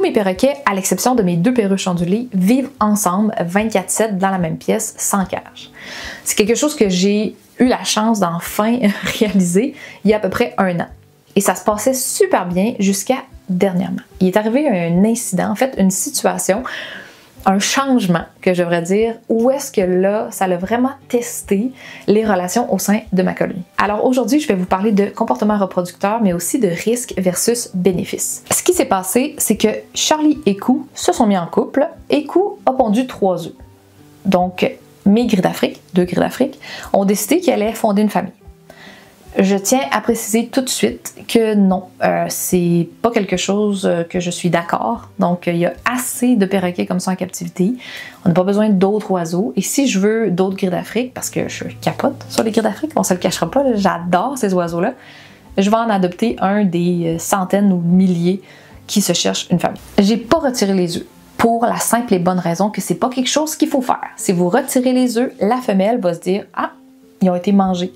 mes perroquets, à l'exception de mes 2 perruches ondulées, vivent ensemble 24/7 dans la même pièce, sans cage. C'est quelque chose que j'ai eu la chance d'enfin réaliser il y a à peu près 1 an. Et ça se passait super bien jusqu'à dernièrement. Il est arrivé un incident, en fait une situation, un changement que je devrais dire, où est-ce que là, ça a vraiment testé les relations au sein de ma colonie. Alors aujourd'hui, je vais vous parler de comportement reproducteur, mais aussi de risques versus bénéfices. Ce qui s'est passé, c'est que Charlie et Cou se sont mis en couple et Cou a pondu 3 œufs. Donc, mes gris d'Afrique, 2 gris d'Afrique, ont décidé qu'ils allaient fonder une famille. Je tiens à préciser tout de suite que non, c'est pas quelque chose que je suis d'accord. Donc, il y a assez de perroquets comme ça en captivité. On n'a pas besoin d'autres oiseaux. Et si je veux d'autres gris d'Afrique, parce que je capote sur les gris d'Afrique, on se le cachera pas, j'adore ces oiseaux-là, je vais en adopter un des centaines ou milliers qui se cherchent une famille. J'ai pas retiré les œufs. Pour la simple et bonne raison que c'est pas quelque chose qu'il faut faire. Si vous retirez les œufs, la femelle va se dire « Ah, ils ont été mangés ».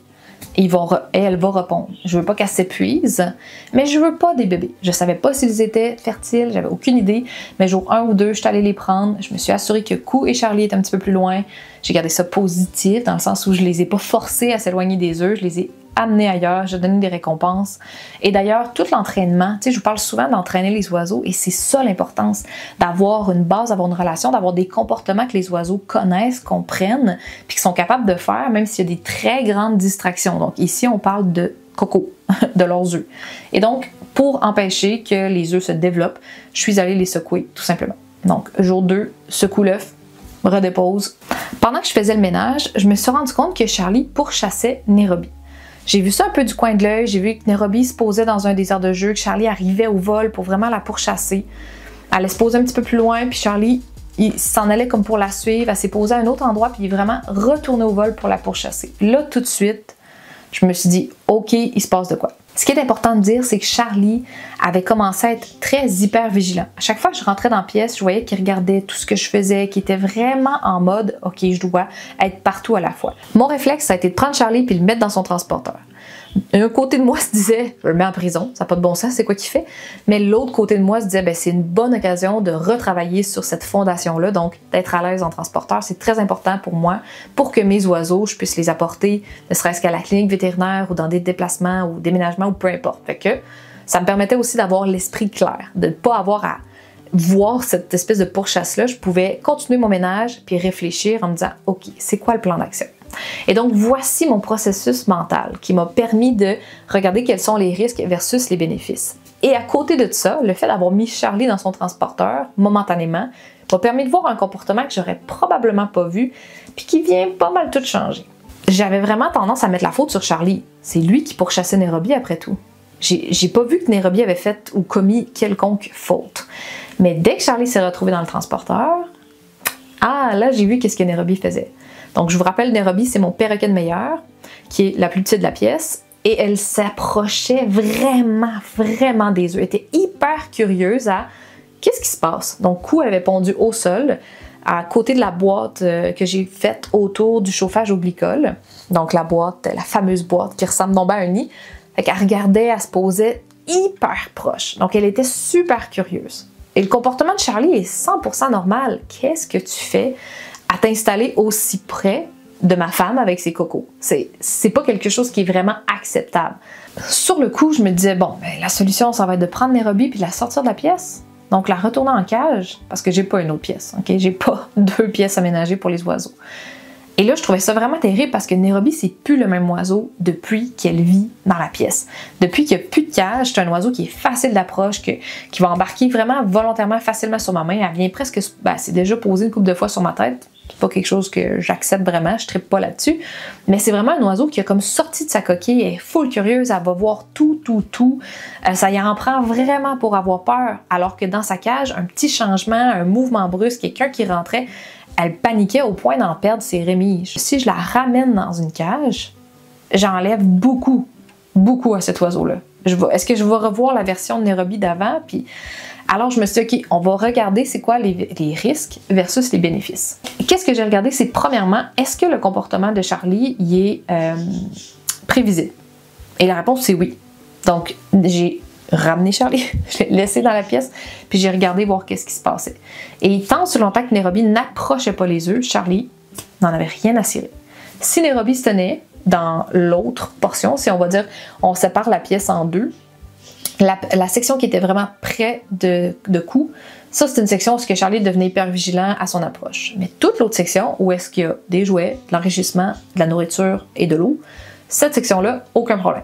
Et elle va répondre. Je veux pas qu'elle s'épuise, mais je veux pas des bébés. Je savais pas s'ils étaient fertiles, j'avais aucune idée, mais jour 1 ou 2, je suis allée les prendre. Je me suis assurée que Cou et Charlie étaient un petit peu plus loin. J'ai gardé ça positif, dans le sens où je les ai pas forcés à s'éloigner des œufs, je les ai amenés ailleurs, j'ai donné des récompenses. Et d'ailleurs, tout l'entraînement, tu sais, je vous parle souvent d'entraîner les oiseaux, et c'est ça l'importance, d'avoir une base, d'avoir une relation, d'avoir des comportements que les oiseaux connaissent, comprennent, puis qu'ils sont capables de faire, même s'il y a des très grandes distractions. Donc ici, on parle de coco, de leurs œufs. Et donc, pour empêcher que les œufs se développent, je suis allée les secouer, tout simplement. Donc, jour 2, secoue l'œuf, redépose. Pendant que je faisais le ménage, je me suis rendu compte que Charlie pourchassait Nairobi. J'ai vu ça un peu du coin de l'œil, j'ai vu que Nairobi se posait dans un des aires de jeu, que Charlie arrivait au vol pour vraiment la pourchasser. Elle allait se poser un petit peu plus loin, puis Charlie, il s'en allait comme pour la suivre, elle s'est posée à un autre endroit, puis il est vraiment retourné au vol pour la pourchasser. Là, tout de suite, je me suis dit, OK, il se passe de quoi? Ce qui est important de dire, c'est que Charlie avait commencé à être très hyper vigilant. À chaque fois que je rentrais dans la pièce, je voyais qu'il regardait tout ce que je faisais, qu'il était vraiment en mode « OK, je dois être partout à la fois ». Mon réflexe, ça a été de prendre Charlie et le mettre dans son transporteur. Un côté de moi se disait « Je le mets en prison, ça n'a pas de bon sens, c'est quoi qu'il fait? » Mais l'autre côté de moi se disait « C'est une bonne occasion de retravailler sur cette fondation-là, donc d'être à l'aise en transporteur, c'est très important pour moi, pour que mes oiseaux, je puisse les apporter, ne serait-ce qu'à la clinique vétérinaire ou dans des déplacements ou déménagements ou peu importe. » Fait que ça me permettait aussi d'avoir l'esprit clair, de ne pas avoir à voir cette espèce de pourchasse-là. Je pouvais continuer mon ménage puis réfléchir en me disant « OK, c'est quoi le plan d'action? » Et donc, voici mon processus mental qui m'a permis de regarder quels sont les risques versus les bénéfices. Et à côté de ça, le fait d'avoir mis Charlie dans son transporteur, momentanément, m'a permis de voir un comportement que j'aurais probablement pas vu, puis qui vient pas mal tout changer. J'avais vraiment tendance à mettre la faute sur Charlie. C'est lui qui pourchassait Nairobi après tout. J'ai pas vu que Nairobi avait fait ou commis quelconque faute. Mais dès que Charlie s'est retrouvé dans le transporteur, ah là, j'ai vu qu'est-ce que Nairobi faisait. Donc, je vous rappelle, Nairobi, c'est mon perroquet de meilleur, qui est la plus petite de la pièce, et elle s'approchait vraiment des œufs. Elle était hyper curieuse à qu'est-ce qui se passe. Donc, Cou avait pondu au sol, à côté de la boîte que j'ai faite autour du chauffage au glycol. Donc, la boîte, la fameuse boîte qui ressemble non bien à un nid. Fait qu'elle regardait, elle se posait hyper proche. Donc, elle était super curieuse. Et le comportement de Charlie est 100% normal. Qu'est-ce que tu fais à t'installer aussi près de ma femme avec ses cocos? C'est pas quelque chose qui est vraiment acceptable. Sur le coup, je me disais, bon, ben, la solution, ça va être de prendre Nairobi puis de la sortir de la pièce. Donc, la retourner en cage, parce que j'ai pas une autre pièce, ok? J'ai pas 2 pièces aménagées pour les oiseaux. Et là, je trouvais ça vraiment terrible parce que Nairobi, c'est plus le même oiseau depuis qu'elle vit dans la pièce. Depuis qu'il n'y a plus de cage, c'est un oiseau qui est facile d'approche, qui va embarquer vraiment volontairement facilement sur ma main. Elle vient presque, ben, c'est déjà posé une couple de fois sur ma tête. C'est pas quelque chose que j'accepte vraiment, je trippe pas là-dessus. Mais c'est vraiment un oiseau qui a comme sorti de sa coquille, elle est full curieuse, elle va voir tout. Ça y en prend vraiment pour avoir peur. Alors que dans sa cage, un petit changement, un mouvement brusque, quelqu'un qui rentrait, elle paniquait au point d'en perdre ses rémiges. Si je la ramène dans une cage, j'enlève beaucoup à cet oiseau-là. Est-ce que je vais revoir la version de Nairobi d'avant? Puis alors, je me suis dit, OK, on va regarder c'est quoi les risques versus les bénéfices. Qu'est-ce que j'ai regardé? C'est premièrement, est-ce que le comportement de Charlie y est prévisible? Et la réponse, c'est oui. Donc, j'ai ramené Charlie, je l'ai laissé dans la pièce, puis j'ai regardé voir qu'est-ce qui se passait. Et tant sur longtemps que Nairobi n'approchait pas les œufs, Charlie n'en avait rien à cirer. Si Nairobi se tenait dans l'autre portion, si on va dire, on sépare la pièce en deux, la section qui était vraiment près de cou, ça c'est une section où Charlie devenait hyper vigilant à son approche. Mais toute l'autre section, où est-ce qu'il y a des jouets, de l'enrichissement, de la nourriture et de l'eau, cette section-là, aucun problème.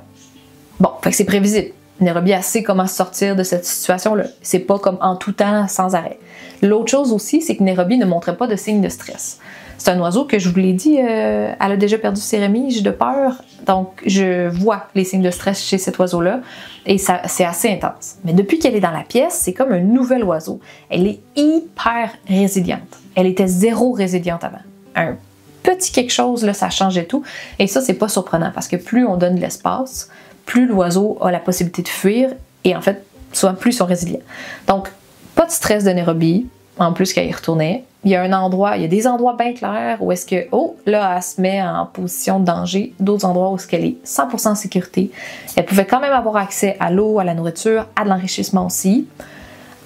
Bon, fait que c'est prévisible. Nairobi sait comment sortir de cette situation-là. C'est pas comme en tout temps, sans arrêt. L'autre chose aussi, c'est que Nairobi ne montrait pas de signes de stress. C'est un oiseau que je vous l'ai dit, elle a déjà perdu ses remiges de peur, donc je vois les signes de stress chez cet oiseau-là, et c'est assez intense. Mais depuis qu'elle est dans la pièce, c'est comme un nouvel oiseau. Elle est hyper résiliente. Elle était zéro résiliente avant. Un petit quelque chose, là, ça changeait tout, et ça, c'est pas surprenant, parce que plus on donne de l'espace, plus l'oiseau a la possibilité de fuir, et en fait, souvent plus ils sont résilients. Donc, pas de stress de Nairobi, en plus qu'elle y retournait. Il y a des endroits bien clairs où est-ce que, oh, là, elle se met en position de danger, d'autres endroits où est-ce qu'elle est 100% en sécurité. Elle pouvait quand même avoir accès à l'eau, à la nourriture, à de l'enrichissement aussi.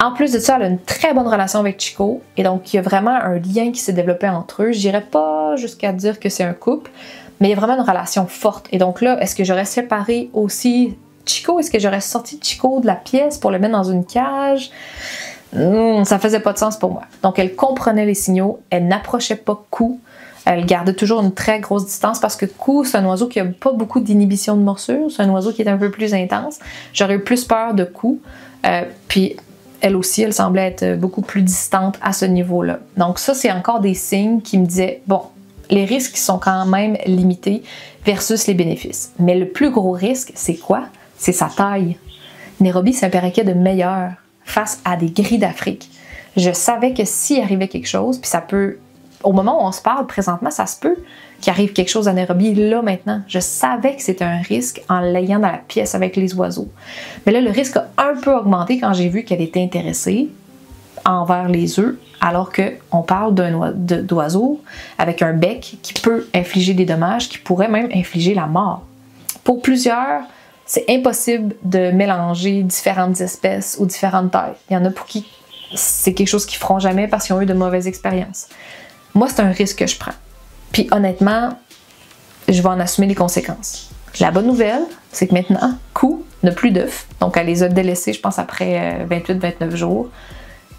En plus de ça, elle a une très bonne relation avec Chico, et donc il y a vraiment un lien qui s'est développé entre eux. Je dirais pas jusqu'à dire que c'est un couple, mais il y a vraiment une relation forte. Et donc là, est-ce que j'aurais séparé aussi Chico? Est-ce que j'aurais sorti Chico de la pièce pour le mettre dans une cage? Ça faisait pas de sens pour moi. Donc elle comprenait les signaux, elle n'approchait pas Cou, elle gardait toujours une très grosse distance parce que Cou, c'est un oiseau qui a pas beaucoup d'inhibition de morsure, c'est un oiseau qui est un peu plus intense. J'aurais eu plus peur de Cou, puis elle aussi, elle semblait être beaucoup plus distante à ce niveau-là. Donc ça, c'est encore des signes qui me disaient, bon, les risques sont quand même limités versus les bénéfices. Mais le plus gros risque, c'est quoi? C'est sa taille. Nairobi, c'est un perroquet de meilleur face à des gris d'Afrique. Je savais que s'il arrivait quelque chose, puis ça peut, au moment où on se parle présentement, ça se peut qu'il arrive quelque chose à Nairobi là maintenant. Je savais que c'était un risque en l'ayant dans la pièce avec les oiseaux. Mais là, le risque a un peu augmenté quand j'ai vu qu'elle était intéressée envers les œufs, alors qu'on parle d'oiseau avec un bec qui peut infliger des dommages, qui pourrait même infliger la mort. Pour plusieurs, c'est impossible de mélanger différentes espèces ou différentes tailles. Il y en a pour qui c'est quelque chose qu'ils feront jamais parce qu'ils ont eu de mauvaises expériences. Moi, c'est un risque que je prends. Puis honnêtement, je vais en assumer les conséquences. La bonne nouvelle, c'est que maintenant, Cou n'a plus d'œufs. Donc, elle les a délaissés, je pense, après 28-29 jours.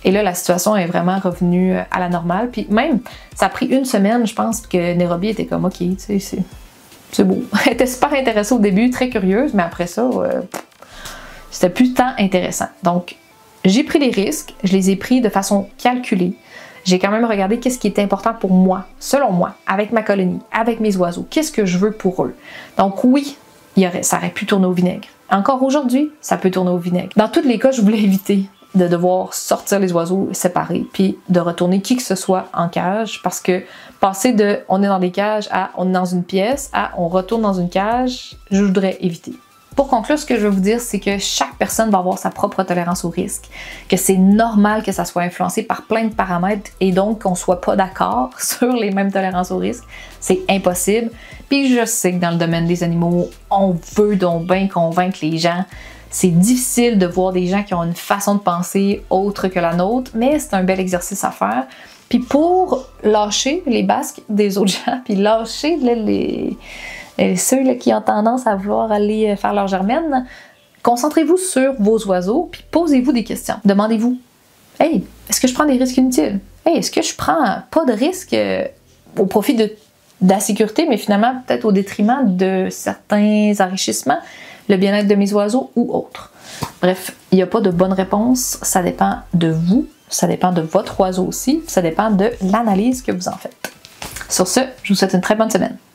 Et là, la situation est vraiment revenue à la normale. Puis même, ça a pris une semaine, je pense, que Nairobi était comme, OK, tu sais, c'est beau. Elle était super intéressée au début, très curieuse, mais après ça, c'était plus tant intéressant. Donc, j'ai pris des risques, je les ai pris de façon calculée. J'ai quand même regardé qu'est-ce qui est important pour moi, selon moi, avec ma colonie, avec mes oiseaux, qu'est-ce que je veux pour eux. Donc oui, ça aurait pu tourner au vinaigre. Encore aujourd'hui, ça peut tourner au vinaigre. Dans tous les cas, je voulais éviter de devoir sortir les oiseaux séparés, puis de retourner qui que ce soit en cage, parce que passer de on est dans des cages à on est dans une pièce à on retourne dans une cage, je voudrais éviter. Pour conclure, ce que je veux vous dire, c'est que chaque personne va avoir sa propre tolérance au risque, que c'est normal que ça soit influencé par plein de paramètres et donc qu'on soit pas d'accord sur les mêmes tolérances au risque. C'est impossible. Puis je sais que dans le domaine des animaux, on veut donc bien convaincre les gens. C'est difficile de voir des gens qui ont une façon de penser autre que la nôtre, mais c'est un bel exercice à faire. Puis pour lâcher les basques des autres gens, puis lâcher ceux là, qui ont tendance à vouloir aller faire leur germaine, concentrez-vous sur vos oiseaux, puis posez-vous des questions. Demandez-vous, hey, est-ce que je prends des risques inutiles? Hey, est-ce que je prends pas de risques au profit de la sécurité, mais finalement peut-être au détriment de certains enrichissements, le bien-être de mes oiseaux ou autres? Bref, il n'y a pas de bonne réponse, ça dépend de vous, ça dépend de votre oiseau aussi, ça dépend de l'analyse que vous en faites. Sur ce, je vous souhaite une très bonne semaine.